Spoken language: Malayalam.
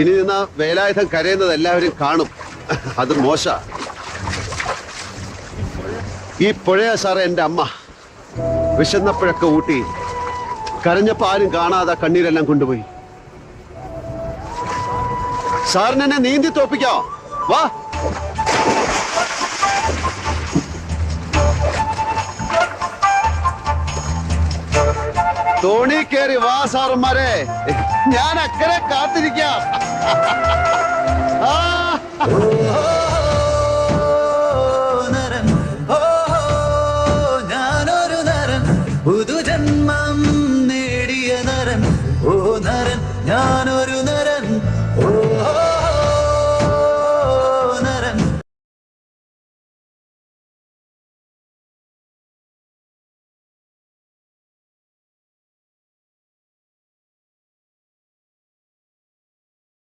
ഇനി നിന്ന വേലായുധം കരയുന്നത് എല്ലാവരും കാണും. അത് മോശ. ഈ പുഴയാ സാറേ എൻ്റെ അമ്മ. വിശന്നപ്പോഴൊക്കെ ഊട്ടി, കരഞ്ഞപ്പോ ആരും കാണാതെ കണ്ണീരെല്ലാം കൊണ്ടുപോയി. സാറിന് എന്നെ നീന്തി തോപ്പിക്കോ? വാ. തോണി കയറി വാ സാറന്മാരെ, ഞാൻ അക്കരെ കാത്തിരിക്കാം.